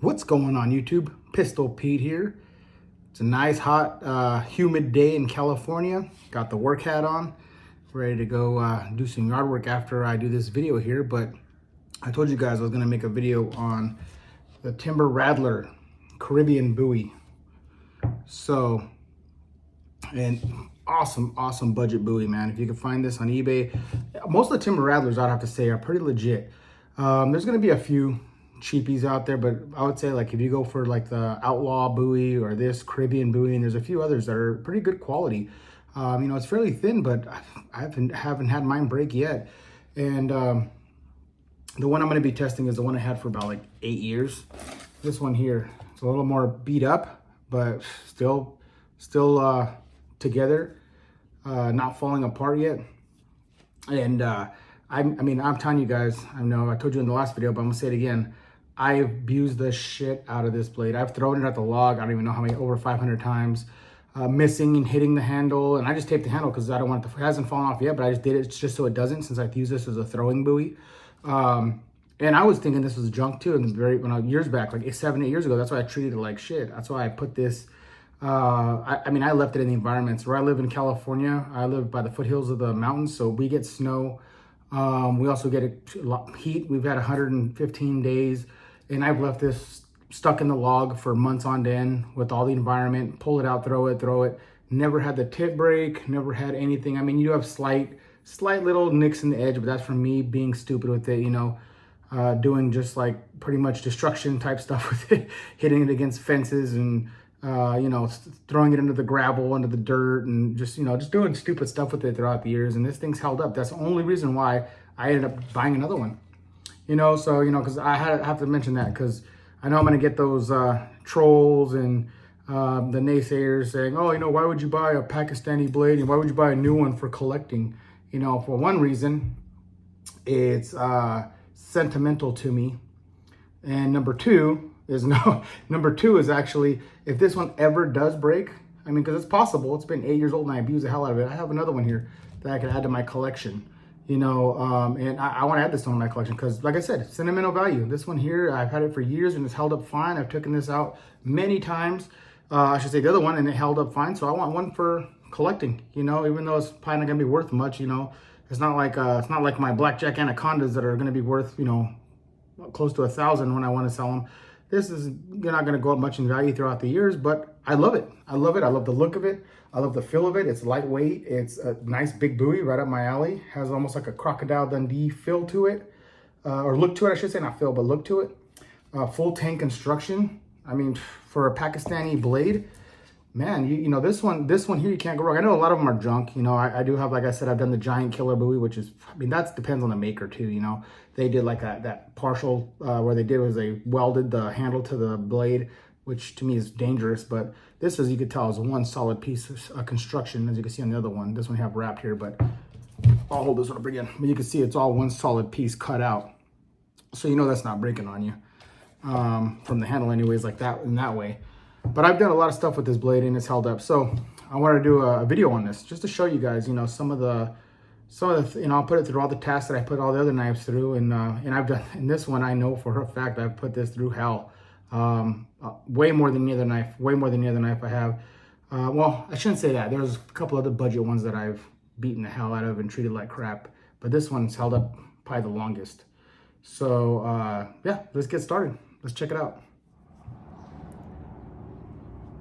What's going on YouTube? Pistol Pete here. It's a nice, hot, humid day in California. Got the work hat on, ready to go do some yard work after I do this video here. But I told you guys I was gonna make a video on the Timber Rattler Caribbean Bowie. So, and awesome budget buoy, man. If you can find this on eBay, most of the Timber Rattlers, I'd have to say, are pretty legit. There's gonna be a few cheapies out there, but I would say, like, if you go for like the Outlaw Bowie or this Caribbean Bowie, and there's a few others that are pretty good quality. You know, it's fairly thin, but I haven't had mine break yet. And the one I'm going to be testing is the one I had for about like 8 years. This one here, it's a little more beat up, but still together, not falling apart yet. And I mean, I'm telling you guys, I know I told you in the last video, but I'm gonna say it again. I've abused the shit out of this blade. I've thrown it at the log, I don't even know how many, over 500 times, missing and hitting the handle. And I just taped the handle because I don't want it hasn't fallen off yet, but I just did it just so it doesn't, since I've used this as a throwing buoy. And I was thinking this was junk too, and years back, like 7, 8 years ago. That's why I treated it like shit. That's why I put this, I mean, I left it in the environments. Where I live in California, I live by the foothills of the mountains, so we get snow. We also get heat. We've had 115 days, and I've left this stuck in the log for months on end with all the environment. Pull it out, throw it. Never had the tip break, never had anything. I mean, you have slight little nicks in the edge, but that's from me being stupid with it, you know, doing just like pretty much destruction type stuff with it, hitting it against fences and, you know, throwing it into the gravel, into the dirt, and just, you know, just doing stupid stuff with it throughout the years. And this thing's held up. That's the only reason why I ended up buying another one, you know. So, you know, because I have to mention that, because I know I'm going to get those trolls and the naysayers saying, oh, you know, why would you buy a Pakistani blade, and why would you buy a new one for collecting? You know, for one reason, it's sentimental to me. And number two is actually, if this one ever does break, I mean, because it's possible, it's been 8 years old and I abuse the hell out of it. I have another one here that I could add to my collection, you know, and I want to add this one to my collection because, like I said, sentimental value. This one here, I've had it for years and it's held up fine. I've taken this out many times, I should say the other one, and it held up fine. So I want one for collecting, you know, even though it's probably not gonna be worth much, you know. It's not like my blackjack anacondas that are gonna be worth, you know, close to 1,000 when I want to sell them. This is not gonna go up much in value throughout the years, but I love it. I love the look of it. I love the feel of it. It's lightweight. It's a nice big buoy right up my alley. Has almost like a Crocodile Dundee feel to it, or look to it, I should say, not feel, but look to it. Full tank construction. I mean, for a Pakistani blade, man, you know, this one here, you can't go wrong. I know a lot of them are junk. You know, I do have, like I said, I've done the Giant Killer Buoy, which is, I mean, that depends on the maker too, you know. They did like that partial, where they did was they welded the handle to the blade, which to me is dangerous. But this, as you could tell, is one solid piece of construction, as you can see on the other one. This one I have wrapped here, but I'll hold this one up again. But you can see it's all one solid piece cut out. So you know that's not breaking on you. From the handle anyways, like that, in that way. But I've done a lot of stuff with this blade and it's held up. So I wanted to do a video on this just to show you guys, you know, some of the, you know, I'll put it through all the tasks that I put all the other knives through. And I've done, in this one, I know for a fact I've put this through hell. Way more than the other knife I have. Well, I shouldn't say that. There's a couple other budget ones that I've beaten the hell out of and treated like crap. But this one's held up probably the longest. So yeah, let's get started. Let's check it out.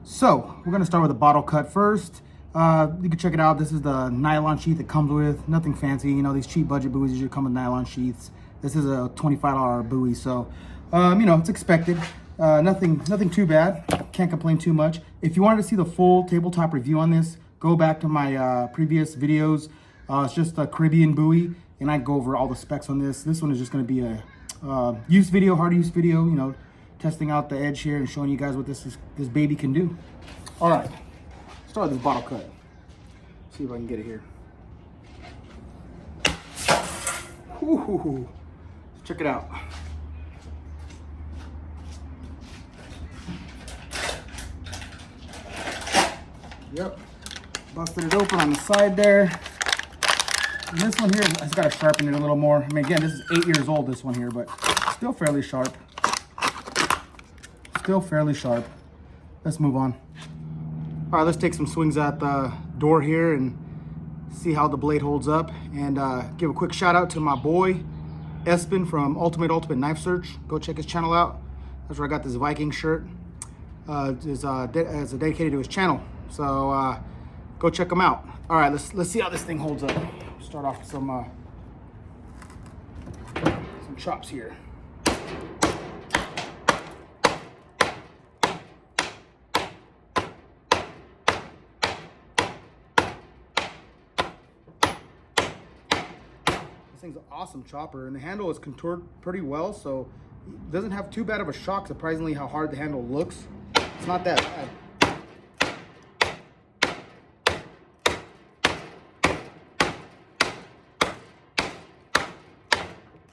So we're gonna start with a bottle cut first. You can check it out. This is the nylon sheath it comes with. Nothing fancy. You know, these cheap budget buoys usually come with nylon sheaths. This is a $25 buoy, so you know, it's expected. Nothing too bad. Can't complain too much. If you wanted to see the full tabletop review on this, go back to my previous videos. It's just a Caribbean buoy, and I go over all the specs on this. This one is just going to be a use video, hard use video, you know, testing out the edge here and showing you guys what this baby can do. All right, start with this bottle cut. See if I can get it here. Ooh, check it out. Yep, busted it open on the side there. And this one here, I just got to sharpen it a little more. I mean, again, this is 8 years old, this one here, but still fairly sharp. Still fairly sharp. Let's move on. All right, let's take some swings at the door here and see how the blade holds up. And give a quick shout out to my boy, Espen from Ultimate Knife Search. Go check his channel out. That's where I got this Viking shirt. It's dedicated to his channel. So go check him out. All right, let's see how this thing holds up. Start off with some chops here. This thing's an awesome chopper, and the handle is contoured pretty well, so it doesn't have too bad of a shock, surprisingly how hard the handle looks. It's not that bad.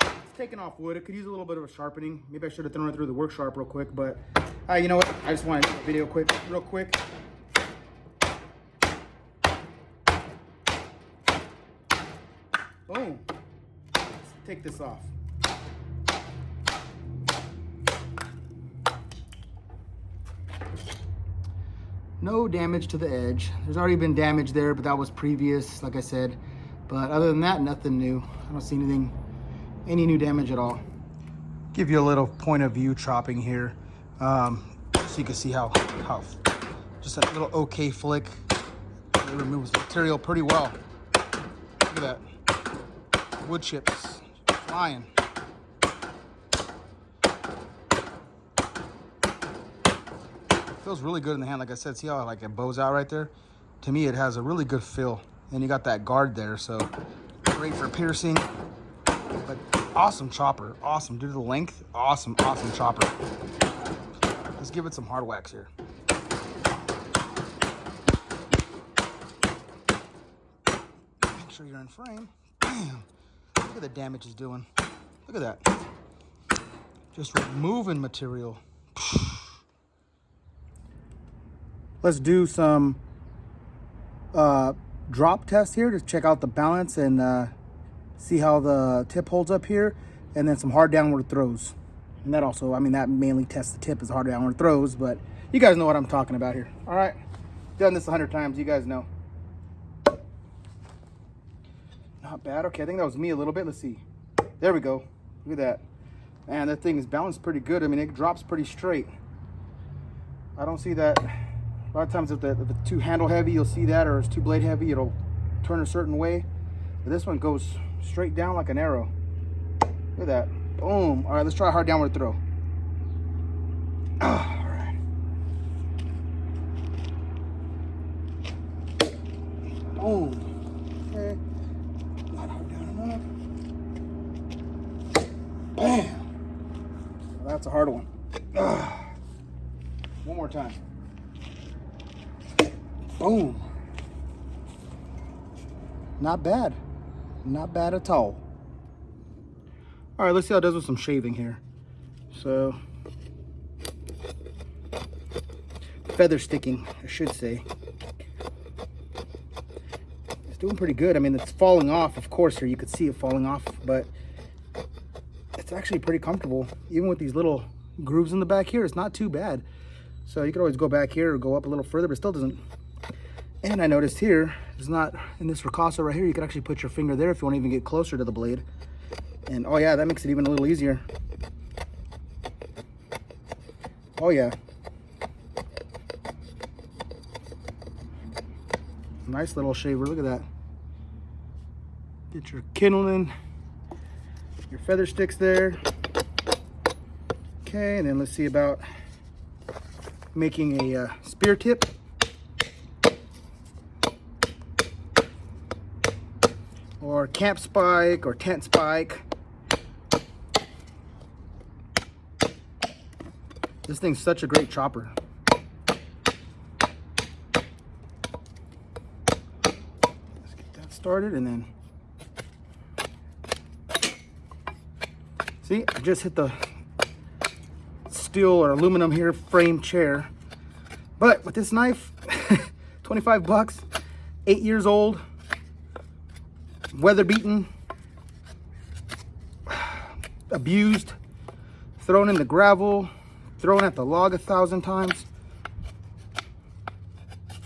It's taking off wood. It could use a little bit of a sharpening. Maybe I should have thrown it through the work sharp real quick, but you know what? I just wanted to make a video real quick. Boom. Let's take this off. No damage to the edge. There's already been damage there, but that was previous, like I said. But other than that, nothing new. I don't see any new damage at all. Give you a little point of view chopping here, so you can see how just a little okay flick. It removes material pretty well. Look at that. Wood chips flying. Feels really good in the hand. Like I said, see how like it bows out right there? To me, it has a really good feel. And you got that guard there, so great for piercing. But awesome chopper, awesome. Due to the length, awesome chopper. Let's give it some hard wax here. Make sure you're in frame. Bam. Look at the damage it's doing. Look at that. Just removing material. Let's do some drop test here to check out the balance and see how the tip holds up here, and then some hard downward throws. And that also, I mean, that mainly tests the tip as hard downward throws, but you guys know what I'm talking about here. All right, done this 100 times, you guys know. Not bad. Okay, I think that was me a little bit. Let's see. There we go. Look at that. Man, that thing is balanced pretty good. I mean, it drops pretty straight. I don't see that. A lot of times if it's too handle heavy, you'll see that, or it's too blade heavy, it'll turn a certain way. But this one goes straight down like an arrow. Look at that. Boom. All right, let's try a hard downward throw. All right. Boom. Okay. Not hard down enough. Bam. Well, that's a hard one. One more time. Boom. Not bad. Not bad at all. All right, let's see how it does with some shaving here. So, feather sticking, I should say. It's doing pretty good. I mean, it's falling off, of course, here you could see it falling off, but it's actually pretty comfortable. Even with these little grooves in the back here, it's not too bad. So you could always go back here or go up a little further, but it still doesn't. And I noticed here, it's not in this ricasso right here, you can actually put your finger there if you want to even get closer to the blade. And oh yeah, that makes it even a little easier. Oh yeah. Nice little shaver, look at that. Get your kindling, your feather sticks there. Okay, and then let's see about making a spear tip. Or camp spike or tent spike. This thing's such a great chopper. Let's get that started and then. See, I just hit the steel or aluminum here frame chair. But with this knife, 25 bucks, 8 years old. Weather beaten, abused, thrown in the gravel, thrown at the log 1,000 times,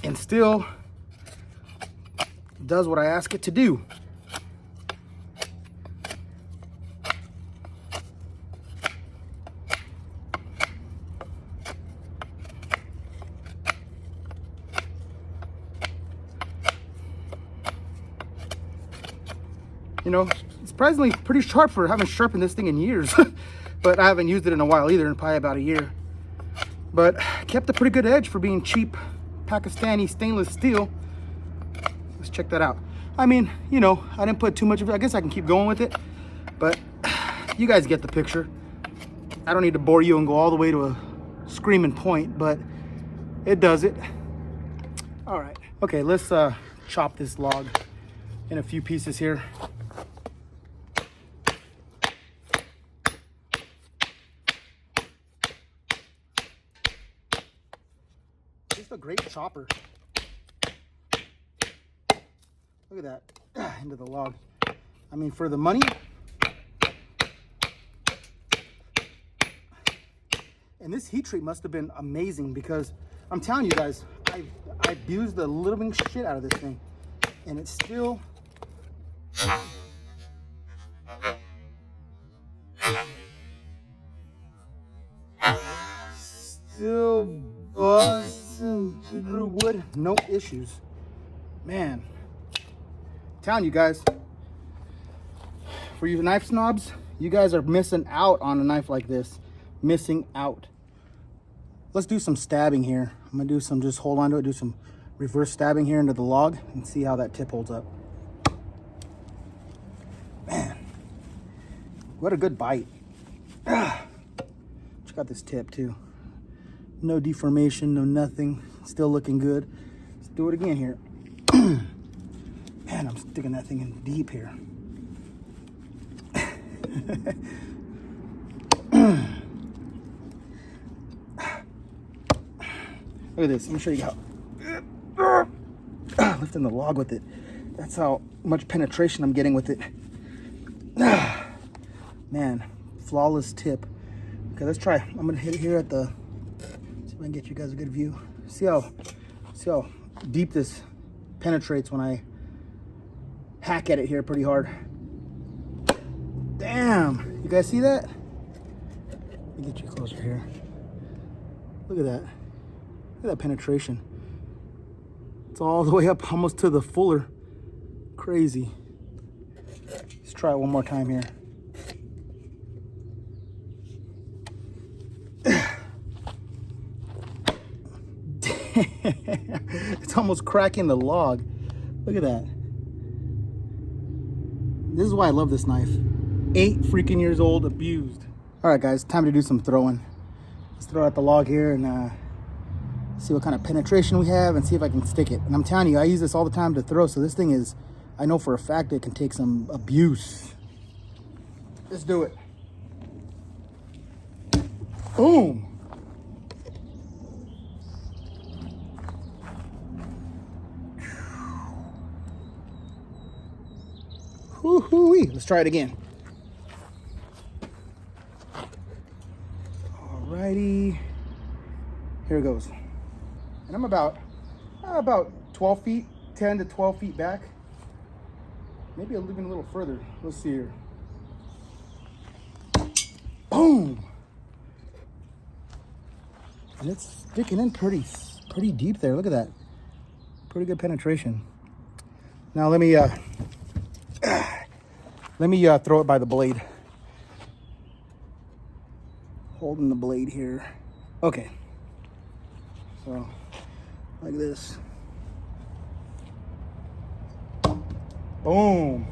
and still does what I ask it to do. You know, it's surprisingly pretty sharp for having sharpened this thing in years. But I haven't used it in a while either, in probably about a year. But kept a pretty good edge for being cheap Pakistani stainless steel. Let's check that out. I mean, you know, I didn't put too much of it. I guess I can keep going with it. But you guys get the picture. I don't need to bore you and go all the way to a screaming point, but it does it. All right. Okay, let's chop this log in a few pieces here. Just a great chopper. Look at that, into the log. I mean, for the money, and this heat treat must have been amazing, because I'm telling you guys, I abused the living shit out of this thing, and it's still buzzing through wood, no issues. Man, I'm telling you guys, for you knife snobs, you guys are missing out on a knife like this. Missing out. Let's do some stabbing here. I'm gonna do some, just hold on to it, do some reverse stabbing here into the log and see how that tip holds up. Man, what a good bite. Check out this tip too. No deformation, no nothing. Still looking good. Let's do it again here. Man, I'm sticking that thing in deep here. Look at this. Let me show you how. Lifting the log with it. That's how much penetration I'm getting with it. Man, flawless tip. Okay, let's try. I'm gonna hit it here at the. See if I can get you guys a good view. See how deep this penetrates when I hack at it here pretty hard. Damn, you guys see that? Let me get you closer here. Look at that. Look at that penetration. It's all the way up almost to the fuller. Crazy. Let's try it one more time here. It's almost cracking the log. Look at that. This is why I love this knife. 8 freaking years old, abused. All right, guys, time to do some throwing. Let's throw out the log here and see what kind of penetration we have and see if I can stick it. And I'm telling you, I use this all the time to throw, so this thing is, I know for a fact it can take some abuse. Let's do it. Boom. Woo-hoo-wee. Let's try it again. Alrighty. Here it goes. And I'm about 12 feet, 10 to 12 feet back. Maybe even a little further. Let's see here. Boom. And it's sticking in pretty deep there. Look at that. Pretty good penetration. Now let me throw it by the blade. Holding the blade here. Okay. So, like this. Boom.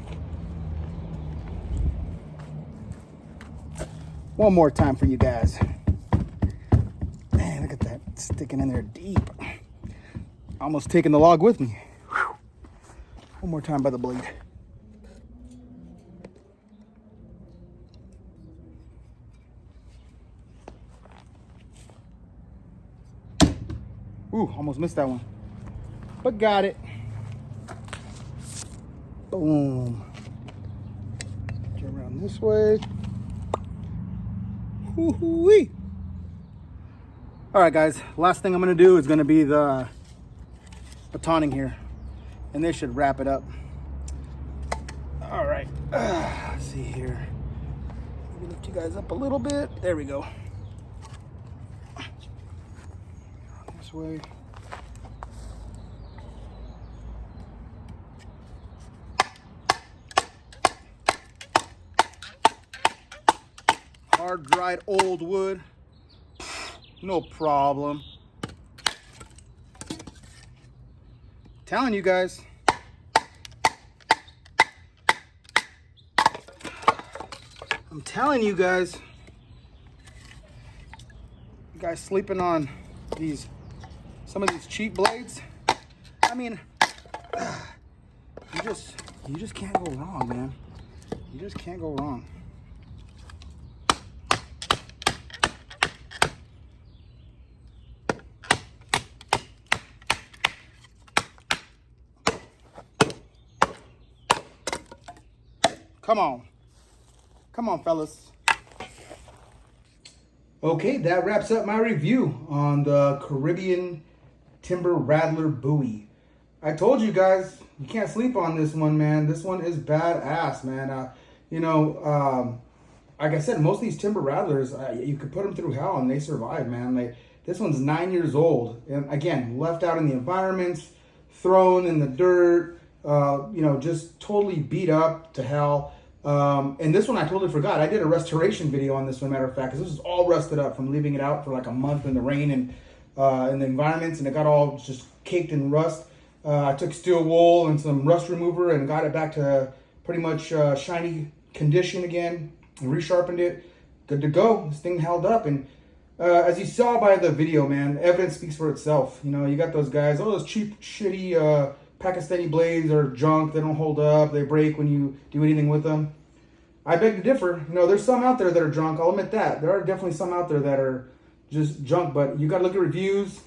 One more time for you guys. Man, look at that, sticking in there deep. Almost taking the log with me. Whew. One more time by the blade. Ooh, almost missed that one. But got it. Boom. Turn around this way. Woo-hoo-wee. All right, guys, last thing I'm gonna do is gonna be the batoning here, and this should wrap it up. All right, let's see here. Let me lift you guys up a little bit. There we go. This way. Hard dried old wood, no problem. Telling you guys. I'm telling you guys. You guys sleeping on some of these cheap blades. I mean, you just can't go wrong, man. You just can't go wrong. Come on. Come on, fellas. Okay, that wraps up my review on the Caribbean Timber Rattler Bowie. I told you guys, you can't sleep on this one, man. This one is badass, man. You know, like I said, most of these timber rattlers, you could put them through hell and they survive, man. Like, this one's 9 years old. And again, left out in the environments, thrown in the dirt, you know, just totally beat up to hell. And this one I totally forgot. I did a restoration video on this one, matter of fact, because this is all rusted up from leaving it out for like a month in the rain and in the environments, and it got all just caked in rust. I took steel wool and some rust remover and got it back to pretty much shiny condition again and resharpened it. Good to go. This thing held up, and as you saw by the video, man, evidence speaks for itself. You know, you got those guys, oh, those cheap, shitty Pakistani blades are junk. They don't hold up. They break when you do anything with them. I beg to differ. You know, there's some out there that are junk. I'll admit that. There are definitely some out there that are just junk, but you got to look at reviews.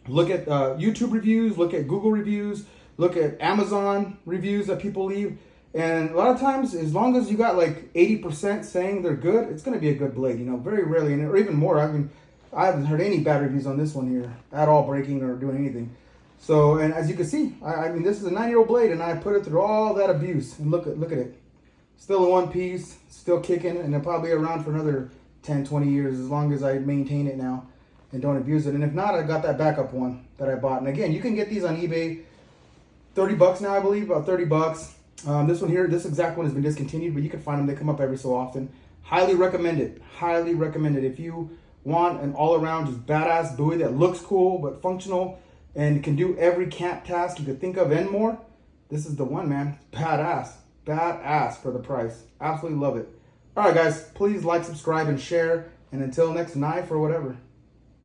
Look at YouTube reviews. Look at Google reviews. Look at Amazon reviews that people leave. And a lot of times, as long as you got like 80% saying they're good, it's going to be a good blade. You know, very rarely, or even more. I mean, I haven't heard any bad reviews on this one here at all, breaking or doing anything. So, and as you can see, I mean, this is a 9-year-old blade, and I put it through all that abuse. And look at it. Still in one piece, still kicking, and it'll probably be around for another 10, 20 years as long as I maintain it now and don't abuse it. And if not, I got that backup one that I bought. And again, you can get these on eBay. $30 now, I believe, about $30. This one here, this exact one has been discontinued, but you can find them. They come up every so often. Highly recommend it. Highly recommend it. If you want an all-around just badass Bowie that looks cool but functional and can do every camp task you could think of and more, this is the one, man. Badass. Badass for the price. Absolutely love it. All right, guys, please like, subscribe, and share. And until next knife or whatever.